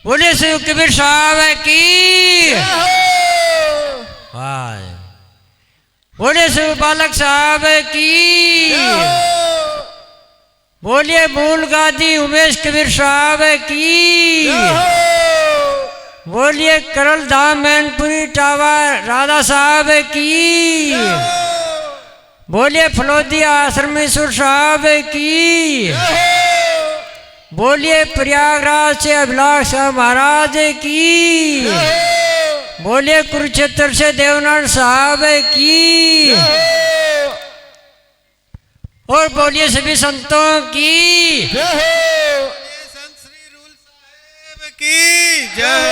बोले शिव कबीर साहब की। वाह। बोले शिव बालक साहब की। बोलिए मूल गादी उमेश कबीर साहब की। बोलिए करल धाम मैनपुरी टावर राधा साहब की। बोलिए फलोदी आश्रमेश्वर साहब की। बोलिए प्रयागराज से अभिलाष महाराज की। बोलिए कुरुक्षेत्र से देवनाथ साहब की। और बोलिए सभी संतों की। संत श्री रूल साहेब की जय।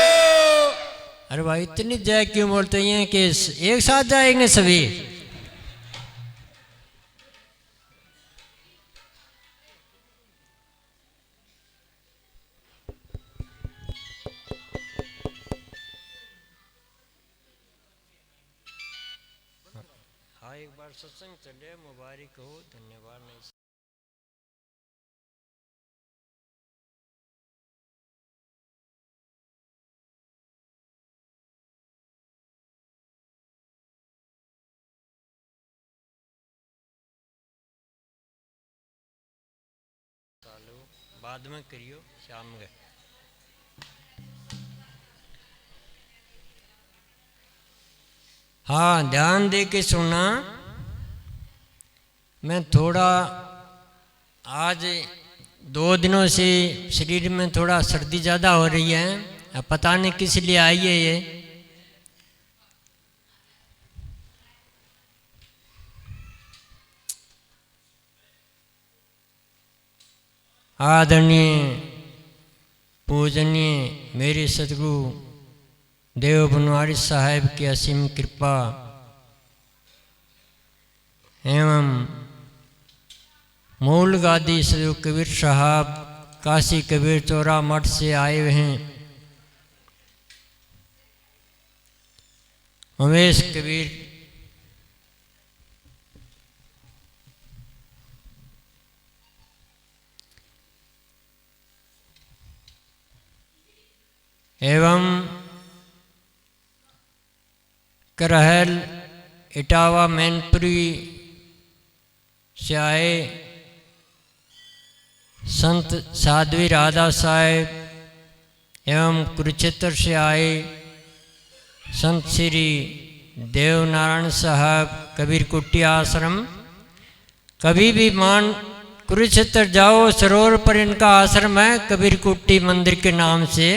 अरे भाई इतनी जय क्यों बोलते हैं कि एक साथ जाएंगे सभी। हाँ एक बार सत्संग चले मुबारक हो। धन्यवाद। नहीं चालू बाद में करियो शाम गए। हाँ ध्यान दे के सुनना। मैं थोड़ा आज 2 दिनों से शरीर में थोड़ा सर्दी ज़्यादा हो रही है। अब पता नहीं किस लिए आई है ये। आदरणीय पूजनीय मेरे सतगुरु देव बनवारी साहेब की असीम कृपा एवं मूल गादी सदगुरु कबीर साहब काशी कबीर चौरा मठ से आए हुए हैं। उमेश कबीर एवं करहल इटावा मैनपुरी से आए संत साध्वी राधा साहेब एवं कुरुक्षेत्र से आए संत श्री देवनारायण साहब कबीर कुट्टी आश्रम। कभी भी मान कुरुक्षेत्र जाओ सरोवर पर इनका आश्रम है कबीर कुट्टी मंदिर के नाम से।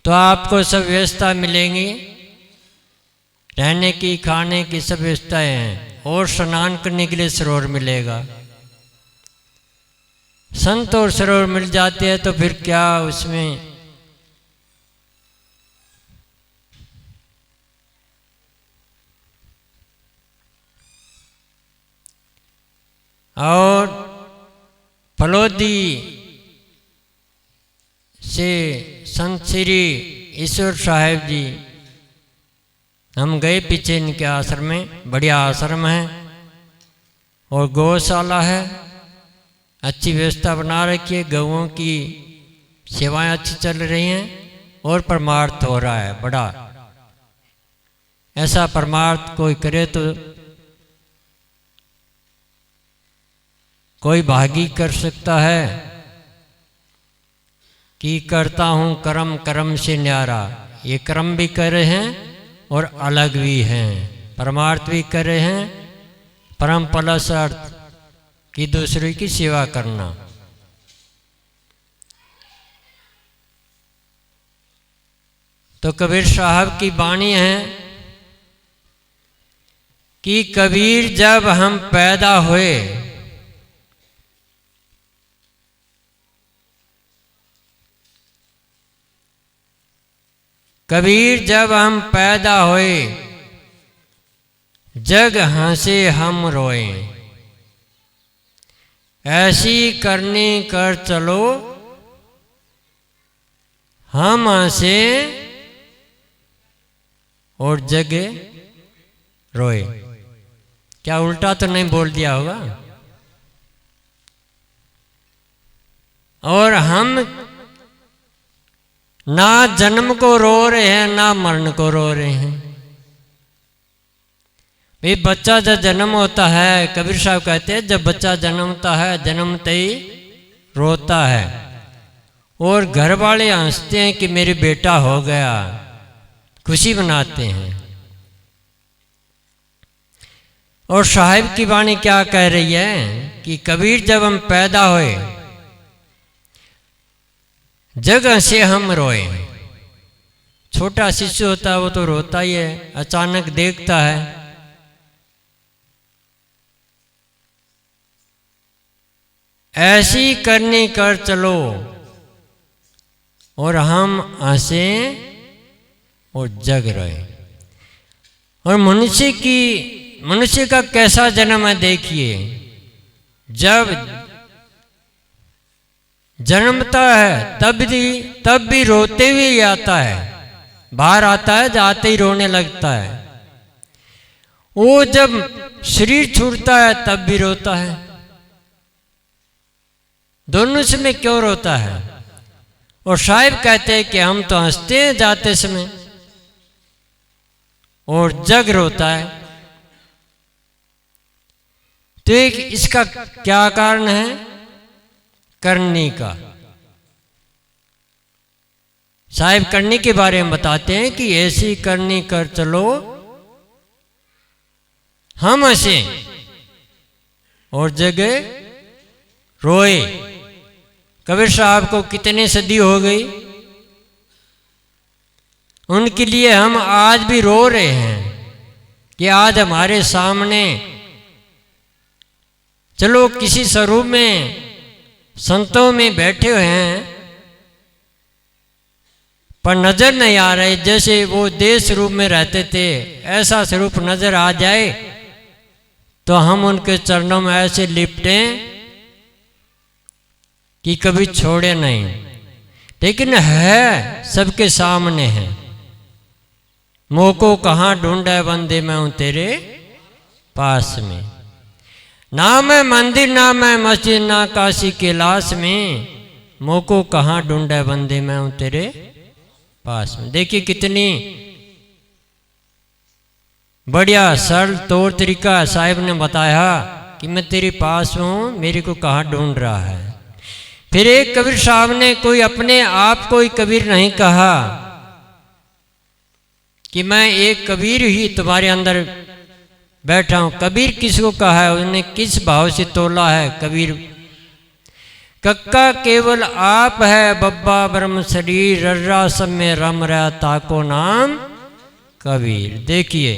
तो आपको सब व्यवस्था मिलेंगी रहने की खाने की सब व्यवस्थाएं हैं और स्नान करने के लिए सरोवर मिलेगा। संत और सरोवर मिल जाते हैं तो फिर क्या उसमें और फलोदी से संत श्री ईश्वर साहेब जी हम गए पीछे इनके आश्रम में। बढ़िया आश्रम है और गौशाला है। अच्छी व्यवस्था बना रखी है। गौओं की सेवाएं अच्छी चल रही हैं और परमार्थ हो रहा है बड़ा। ऐसा परमार्थ कोई करे तो कोई भागी कर सकता है कि करता हूँ कर्म कर्म से न्यारा। ये कर्म भी कर रहे हैं और अलग भी हैं। परमार्थ भी कर रहे हैं। परम प्लस अर्थ कि दूसरे की सेवा करना। तो कबीर साहब की वाणी है कि कबीर जब हम पैदा हुए कबीर जब हम पैदा हुए जग हंसे हम रोए। ऐसी करनी कर चलो हम हंसे और जग रोए। क्या उल्टा तो नहीं बोल दिया होगा। और हम ना जन्म को रो रहे हैं ना मरण को रो रहे हैं। भाई बच्चा जब जन्म होता है, कबीर साहब कहते हैं जब बच्चा जन्मता है जन्मते ही रोता है और घर वाले हंसते हैं कि मेरे बेटा हो गया, खुशी मनाते हैं। और साहिब की वाणी क्या कह रही है कि कबीर जब हम पैदा हुए जगह से हम रोए। छोटा शिशु होता है वो तो रोता ही है, अचानक देखता है। ऐसी करनी कर चलो और हम हंसे और जग रहे। और मनुष्य का कैसा जन्म है देखिए, जब जन्मता है तब भी रोते हुए ही आता है, बाहर आता है जाते ही रोने लगता है। वो जब शरीर छूटता है तब भी रोता है। दोनों समय क्यों रोता है? और साहिब कहते हैं कि हम तो हंसते हैं जाते समय और जग रोता है। तो एक इसका क्या कारण है? करनी का। साहिब करनी के बारे में बताते हैं कि ऐसी करनी कर चलो हम हंसे और जगे रोए। कबीर साहब को कितने सदी हो गई, उनके लिए हम आज भी रो रहे हैं कि आज हमारे सामने चलो किसी स्वरूप में संतों में बैठे हुए हैं पर नजर नहीं आ रहे, जैसे वो देश रूप में रहते थे ऐसा स्वरूप नजर आ जाए तो हम उनके चरणों में ऐसे लिपटें कि कभी छोड़े नहीं। लेकिन है सबके सामने है। मोह को कहाँ ढूंढे बंदे, मैं हूं तेरे पास में। ना मैं मंदिर ना मैं मस्जिद ना काशी कैलाश में, मोह को कहाँ ढूंढे बंदे मैं हूं तेरे पास में। देखिए कितनी बढ़िया सरल तौर तरीका साहिब ने बताया कि मैं तेरे पास हूं, मेरे को कहाँ ढूंढ रहा है। फिर एक कबीर साहब ने कोई अपने आप को ही कबीर नहीं कहा कि मैं एक कबीर ही तुम्हारे अंदर बैठा हूं। कबीर किसको कहा है, उसने किस भाव से तोला है? कबीर कक्का केवल आप है, बब्बा ब्रह्म शरीर, रर्रा सब में रम रहा ताको नाम कबीर। देखिए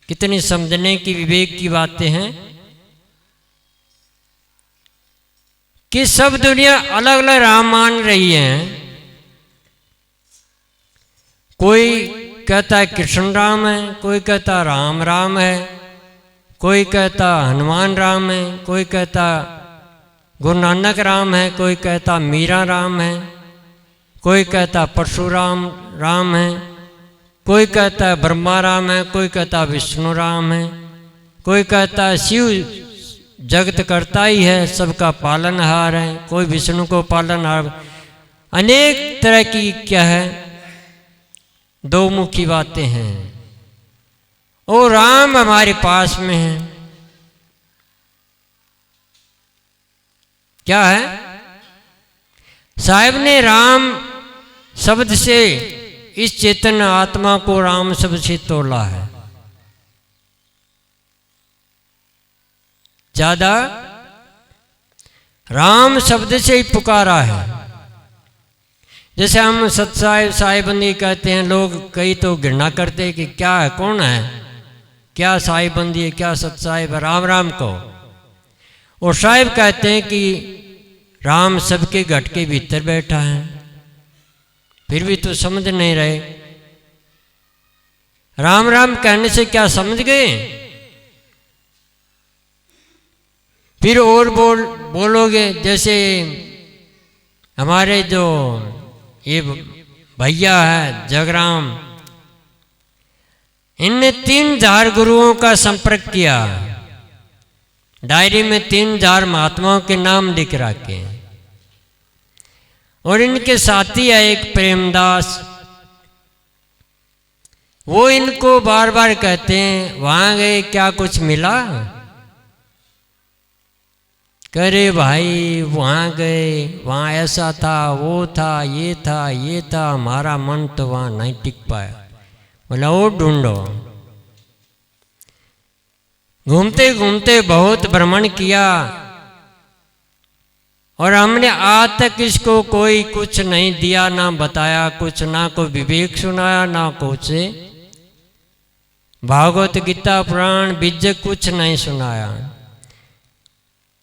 कितनी समझने की विवेक की बातें हैं कि सब दुनिया अलग अलग राम मान रही है। कोई कहता है कृष्ण राम है, कोई कहता राम राम है, कोई कहता हनुमान राम है, कोई कहता गुरु नानक राम है, कोई कहता मीरा राम है, कोई कहता परशुराम राम है, कोई कहता है ब्रह्मा राम है, कोई कहता विष्णु राम है, कोई कहता है शिव जगत करता ही है, सबका पालनहार है, कोई विष्णु को पालनहार। अनेक तरह की क्या है दो मुखी बातें हैं। और राम हमारे पास में है। क्या है? साहिब ने राम शब्द से इस चेतन आत्मा को राम शब्द से तोला है। ज्यादा राम शब्द से ही पुकारा है। जैसे हम सत्साहिब साहिबंदी कहते हैं, लोग कई तो घृणा करते हैं कि क्या है, कौन है, क्या साहिबंदी है, क्या सत्साहिब, राम राम को। और साहिब कहते हैं कि राम सबके घट के भीतर बैठा है, फिर भी तो समझ नहीं रहे। राम राम कहने से क्या समझ गए? फिर और बोलोगे। जैसे हमारे जो ये भैया है जगराम, इनने 3000 गुरुओं का संपर्क किया, डायरी में 3000 महात्माओं के नाम लिख रखे। और इनके साथी है एक प्रेमदास, वो इनको बार बार कहते हैं वहां गए क्या कुछ मिला? करे भाई वहां गए, वहां ऐसा था, वो था, ये था, ये था, हमारा मन तो वहां नहीं टिक पाया। बोला वो ढूंढो। घूमते घूमते बहुत भ्रमण किया और हमने आज तक इसको कोई कुछ नहीं दिया, ना बताया कुछ, ना कोई विवेक सुनाया, ना कुछ भागवत गीता पुराण बीज कुछ नहीं सुनाया।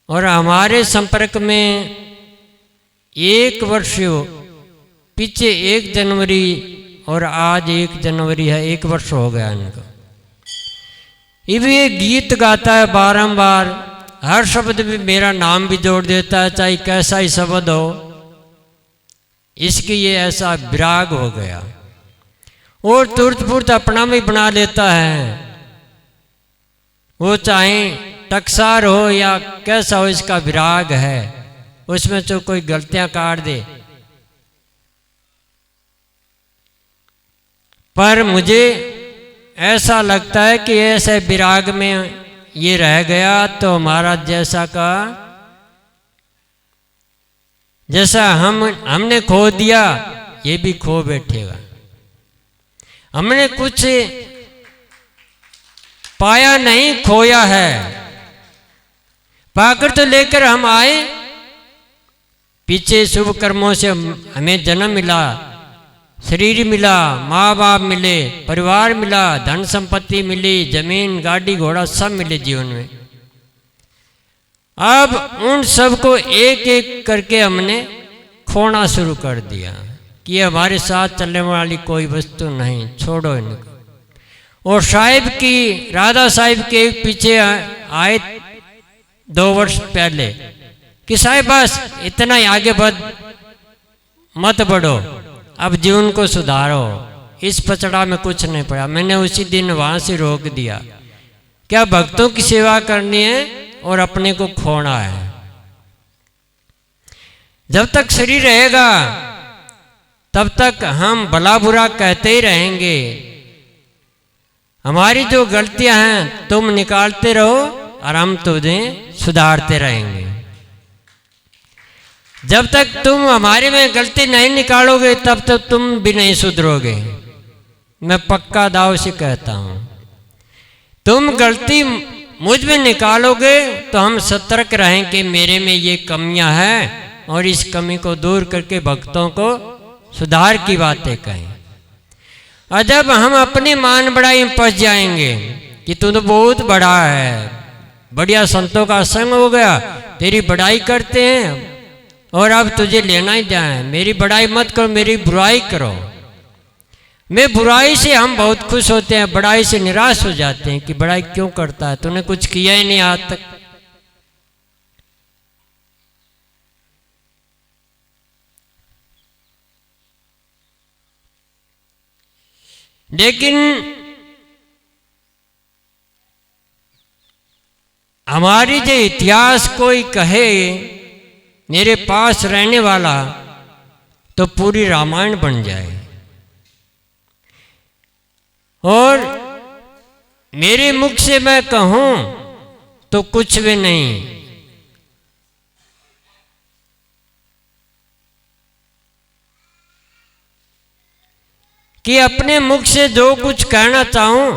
और हमारे संपर्क में 1 वर्ष पीछे 1 जनवरी और आज 1 जनवरी है, 1 वर्ष हो गया इनको। ये गीत गाता है बारंबार, हर शब्द में मेरा नाम भी जोड़ देता है, चाहे कैसा ही शब्द हो। इसकी ये ऐसा विराग हो गया और तुरंत फुर्त अपना भी बना लेता है। वो चाहे टकसार हो या कैसा हो, इसका विराग है, उसमें तो कोई गलतियां काट दे। पर मुझे ऐसा लगता है कि ऐसे विराग में ये रह गया तो महाराज जैसा का जैसा हमने खो दिया ये भी खो बैठेगा। हमने कुछ पाया नहीं, खोया है। पाकर तो लेकर हम आए, पीछे शुभ कर्मों से हमें जन्म मिला, शरीर मिला, माँ बाप मिले, परिवार मिला, धन संपत्ति मिली, जमीन गाड़ी घोड़ा सब मिले जीवन में। अब उन सब को एक एक करके हमने खोना शुरू कर दिया कि ये हमारे साथ चलने वाली कोई वस्तु नहीं, छोड़ो इनको। और साहिब की, राधा साहिब के पीछे आए 2 वर्ष पहले कि साहिब बस इतना ही आगे मत बढ़ो, अब जीवन को सुधारो, इस पचड़ा में कुछ नहीं पड़ा। मैंने उसी दिन वहां से रोक दिया। क्या भक्तों की सेवा करनी है और अपने को खोना है। जब तक शरीर रहेगा तब तक हम भला बुरा कहते ही रहेंगे। हमारी जो गलतियां हैं तुम निकालते रहो और हम तुझे सुधारते रहेंगे। जब तक तुम हमारे में गलती नहीं निकालोगे तब तक तुम भी नहीं सुधरोगे। मैं पक्का दाव से कहता हूं, तुम गलती मुझ में निकालोगे तो हम सतर्क रहें कि मेरे में ये कमियां हैं और इस कमी को दूर करके भक्तों को सुधार की बातें कहें। और जब हम अपनी मान बढ़ाई में फंस जाएंगे कि तू तो बहुत बड़ा है, बढ़िया संतों का संग हो गया, तेरी बड़ाई करते हैं और अब तुझे लेना ही जाए, मेरी बड़ाई मत करो, मेरी बुराई करो। मैं बुराई से हम बहुत खुश होते हैं, बड़ाई से निराश हो जाते हैं कि बड़ाई क्यों करता है, तूने कुछ किया ही नहीं आज तक। लेकिन हमारी जो इतिहास कोई कहे मेरे पास रहने वाला तो पूरी रामायण बन जाए। और मेरे मुख से मैं कहूं तो कुछ भी नहीं। कि अपने मुख से जो कुछ कहना चाहूं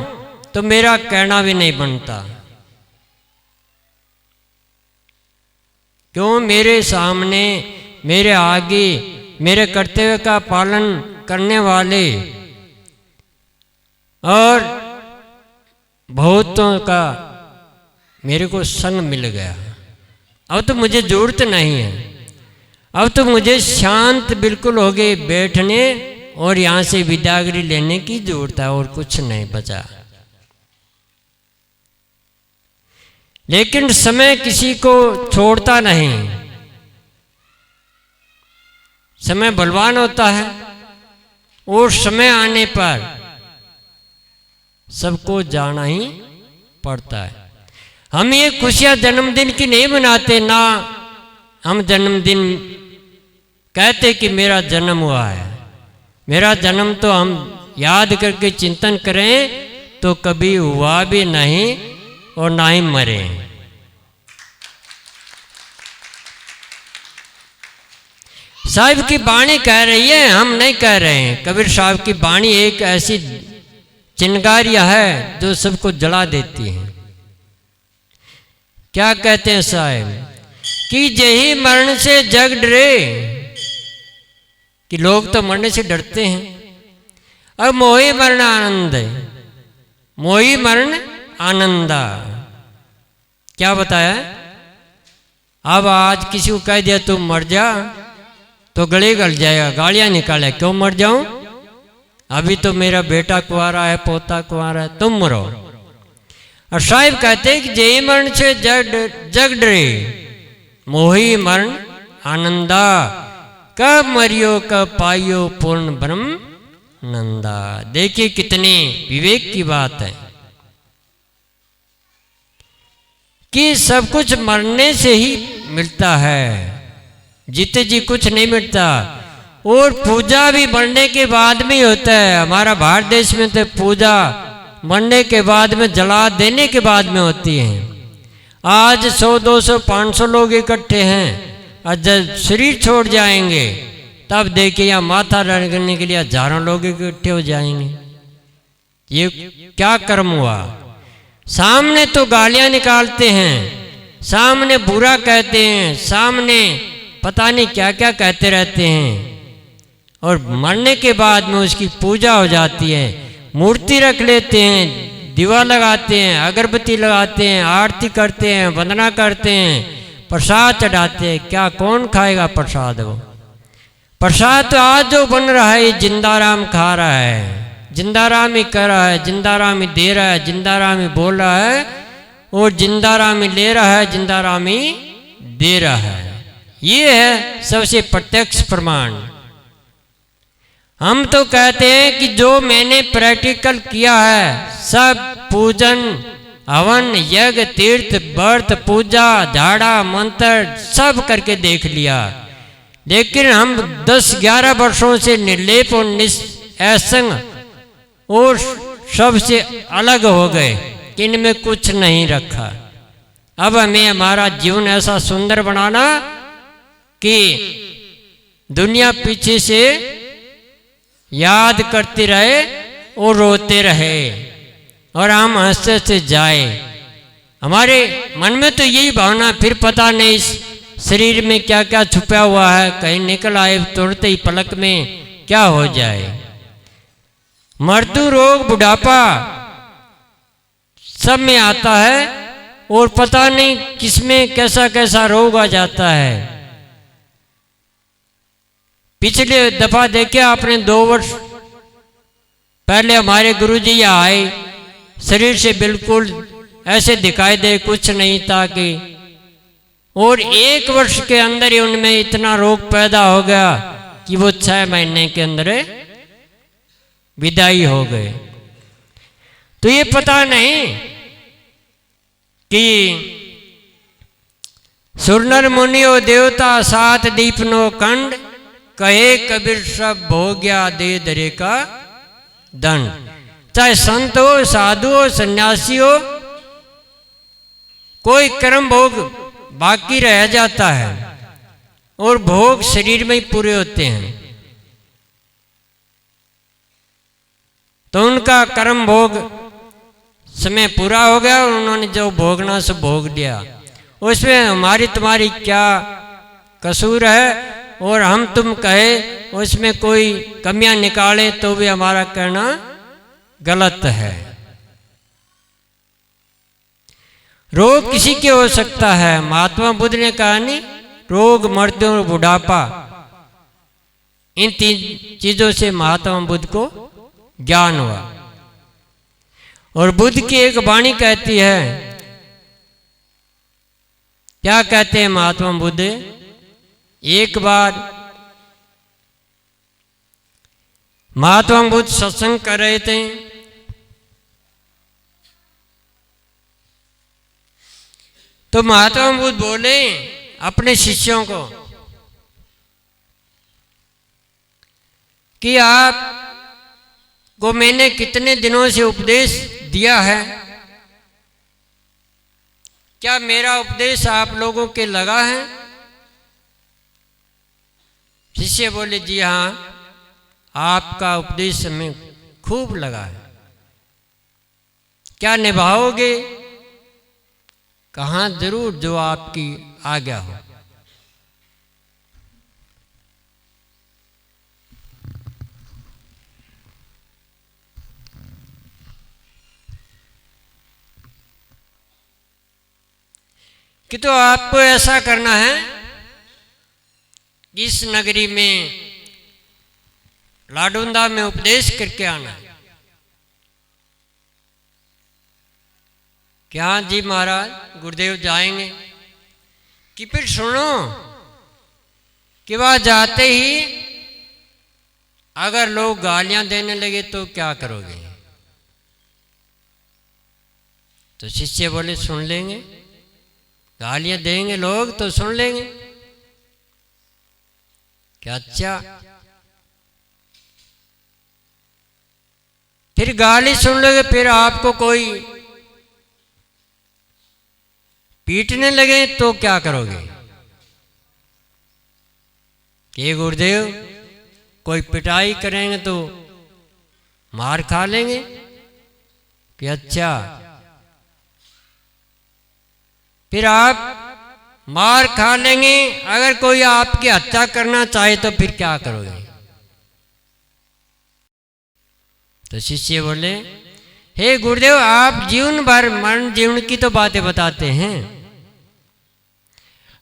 तो मेरा कहना भी नहीं बनता। क्यों? मेरे सामने, मेरे आगे, मेरे कर्तव्य का पालन करने वाले और बहुतों का मेरे को संग मिल गया। अब तो मुझे जरूरत नहीं है, अब तो मुझे शांत बिल्कुल हो गए बैठने और यहाँ से विदागरी लेने की जरूरत है और कुछ नहीं बचा। लेकिन समय किसी को छोड़ता नहीं। समय बलवान होता है और समय आने पर सबको जाना ही पड़ता है। हम ये खुशियां जन्मदिन की नहीं मनाते, ना हम जन्मदिन कहते कि मेरा जन्म हुआ है। मेरा जन्म तो हम याद करके चिंतन करें तो कभी हुआ भी नहीं और ना ही मरे। साहिब की वाणी कह रही है, हम नहीं कह रहे हैं। कबीर साहब की वाणी एक ऐसी चिंगारियां है जो सबको जला देती है। क्या कहते हैं साहिब कि यही मरण से जग डरे, कि लोग तो मरने से डरते हैं। अब मोही मरण आनंद है, मोही मरण आनंदा। क्या बताया? अब आज किसी को कह दिया तुम मर जा तो गले गल जाएगा, गालियां निकाले, क्यों मर जाऊं, अभी तो मेरा बेटा कुंवारा है, पोता कुंवारा है, तुम मरो। और साहिब कहते कि जय मरण से जग डरे, मोही मरण आनंदा, कब मरियो कब पाइयो पूर्ण ब्रह्म नंदा। देखिए कितनी विवेक की बात है कि सब कुछ मरने से ही मिलता है, जीते जी कुछ नहीं मिलता। और पूजा भी मरने के बाद में ही होता है। हमारा भारत देश में तो पूजा मरने के बाद में, जला देने के बाद में होती है। आज 100, 200, 500 लोग इकट्ठे हैं और जब शरीर छोड़ जाएंगे तब देखिए यहाँ माथा रगड़ने के लिए हजारों लोग इकट्ठे हो जाएंगे। ये क्या कर्म हुआ? सामने तो गालियां निकालते हैं, सामने बुरा कहते हैं, सामने पता नहीं क्या क्या कहते रहते हैं, और मरने के बाद में उसकी पूजा हो जाती है। मूर्ति रख लेते हैं, दीवा लगाते हैं, अगरबत्ती लगाते हैं, आरती करते हैं, वंदना करते हैं, प्रसाद चढ़ाते हैं। क्या कौन खाएगा प्रसाद? वो प्रसाद तो आज जो बन रहा है ये जिंदाराम खा रहा है, जिंदाराम ही कर रहा है, जिंदाराम ही दे रहा है, जिंदाराम ही बोल रहा है, और जिंदाराम ही ले रहा है, जिंदाराम ही दे रहा है। ये है सबसे प्रत्यक्ष प्रमाण। हम तो कहते हैं कि जो मैंने प्रैक्टिकल किया है, सब पूजन हवन यज्ञ तीर्थ व्रत पूजा झाड़ा मंत्र सब करके देख लिया, लेकिन हम 10-11 वर्षों से निर्लेप और निसंग और सबसे अलग हो गए कि इनमें कुछ नहीं रखा। अब हमें हमारा जीवन ऐसा सुंदर बनाना कि दुनिया पीछे से याद करती रहे और रोते रहे और हम हंसते से जाए। हमारे मन में तो यही भावना, फिर पता नहीं इस शरीर में क्या क्या छुपा हुआ है, कहीं निकल आए तुरंत ही पलक में क्या हो जाए। मृत्यु रोग बुढ़ापा सब में आता है और पता नहीं किसमें कैसा कैसा रोग आ जाता है। पिछले दफा देखे आपने 2 वर्ष पहले हमारे गुरुजी यहाँ आए, शरीर से बिल्कुल ऐसे दिखाई दे कुछ नहीं था कि, और 1 वर्ष के अंदर ही उनमें इतना रोग पैदा हो गया कि वो 6 महीने के अंदर विदाई हो गए। तो ये पता नहीं कि सुरनर मुनियो देवता 7 दीपनो कंड, कहे कबीर सब भोग्या दे दरे का दंड। चाहे संत हो, साधु हो, सन्यासी हो, कोई कर्म भोग बाकी रह जाता है और भोग शरीर में ही पूरे होते हैं। तो उनका कर्म भोग समय पूरा हो गया और उन्होंने जो भोगना सो भोग लिया। उसमें हमारी तुम्हारी क्या कसूर है? और हम तुम कहे उसमें कोई कमियां निकाले तो भी हमारा कहना गलत है। रोग किसी के हो सकता है। महात्मा बुद्ध ने कहा नहीं, रोग मृत्यु और बुढ़ापा, इन 3 चीजों से महात्मा बुद्ध को ज्ञान हुआ। और बुद्ध की एक वाणी कहती है, क्या कहते हैं महात्मा बुद्ध? एक बार महात्मा बुद्ध सत्संग कर रहे थे, तो महात्मा बुद्ध बोले अपने शिष्यों को कि आप को मैंने कितने दिनों से उपदेश दिया है, क्या मेरा उपदेश आप लोगों के लगा है? शिष्य बोले, जी हाँ, आपका उपदेश हमें खूब लगा है। क्या निभाओगे? कहाँ, जरूर, जो आपकी आज्ञा हो। कि तो आपको ऐसा करना है, इस नगरी में लाडुंदा में उपदेश करके आना है। क्या जी महाराज, गुरुदेव जाएंगे? कि फिर सुनो कि वह जाते ही अगर लोग गालियां देने लगे तो क्या करोगे? तो शिष्य बोले, सुन लेंगे। गालियां देंगे लोग तो सुन लेंगे। क्या? अच्छा, फिर गाली सुन लोगे, फिर आपको कोई पीटने लगे तो क्या करोगे? कि गुरुदेव, कोई पिटाई करेंगे तो मार खा लेंगे। कि अच्छा, फिर आप मार खा लेंगे, अगर कोई आपकी हत्या करना चाहे तो फिर क्या करोगे? तो शिष्य बोले, हे गुरुदेव, आप जीवन भर मरण जीवन की तो बातें बताते हैं,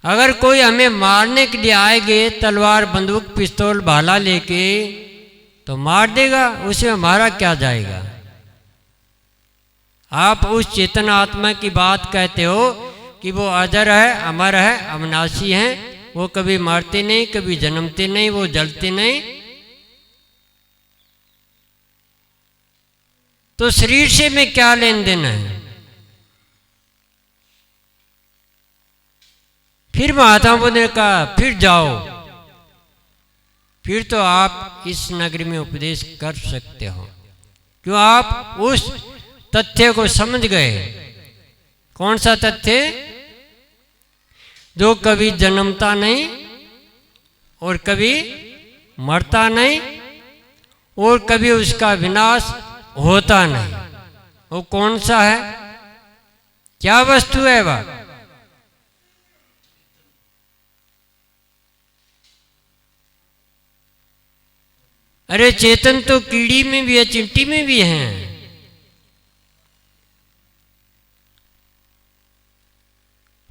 अगर कोई हमें मारने के लिए आएगे तलवार बंदूक पिस्तौल भाला लेके तो मार देगा, उसमें हमारा क्या जाएगा? आप उस चेतन आत्मा की बात कहते हो कि वो अजर है, अमर है, अविनाशी है, वो कभी मरते नहीं, कभी जन्मते नहीं, वो जलते नहीं। तो शरीर से में क्या लेन देन है? फिर महात्मा बुद्ध ने कहा, फिर जाओ, फिर तो आप इस नगरी में उपदेश कर सकते हो, क्यों? आप उस तथ्य को समझ गए। कौन सा तथ्य? जो कभी जन्मता नहीं और कभी मरता नहीं और कभी उसका विनाश होता नहीं। वो कौन सा है? क्या वस्तु है वह? अरे चेतन तो कीड़ी में भी है, चिंटी में भी है।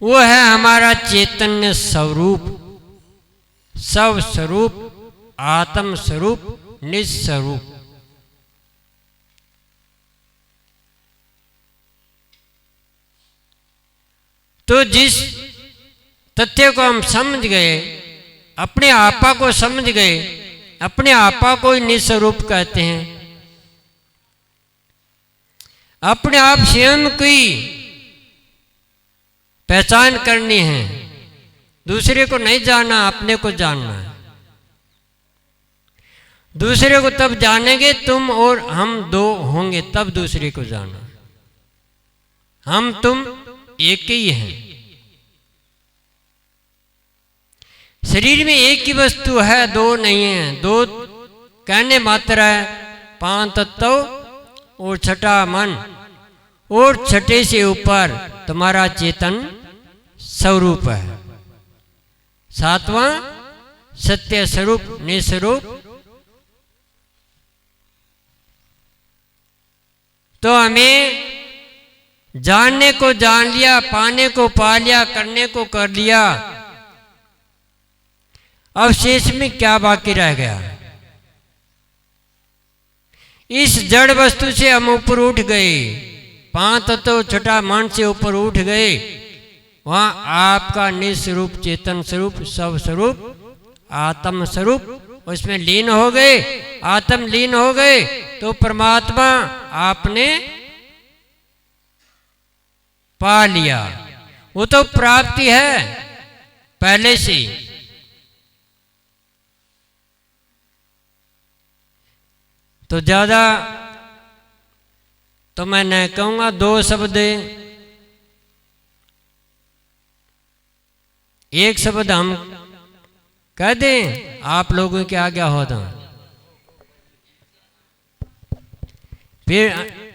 वो है हमारा चैतन्य स्वरूप, सब स्वरूप, आत्म स्वरूप, निज स्वरूप। तो जिस तथ्य को हम समझ गए, अपने आपा को समझ गए, अपने आपा को ही निज स्वरूप कहते हैं। अपने आप स्वयं की पहचान करनी है, दूसरे को नहीं जानना, अपने को जानना है। दूसरे को तब जानेंगे तुम और हम दो होंगे, तब दूसरे को जाना। हम तुम एक ही हैं। शरीर में एक ही वस्तु है, दो नहीं है। दो कहने मात्र है, पांच तत्व और छठा मन, और छठे से ऊपर तुम्हारा चेतन स्वरूप है। सातवां सत्य स्वरूप, निस्वरूप। तो हमें जानने को जान लिया, पाने को पा लिया, करने को कर लिया, अब शेष में क्या बाकी रह गया? इस जड़ वस्तु से हम ऊपर उठ गए, पांच तत्व छठा मन से ऊपर उठ गए। वहां आपका निस्वरूप चेतन स्वरूप, सब स्वरूप, आत्म स्वरूप उसमें लीन हो गए। आत्म लीन हो गए तो परमात्मा आपने पा लिया। वो तो प्राप्ति है पहले से। तो ज़्यादा तो मैं नहीं कहूँगा, 2 शब्द, एक शब्द हम कह दें, आप लोगों की आज्ञा होता। फिर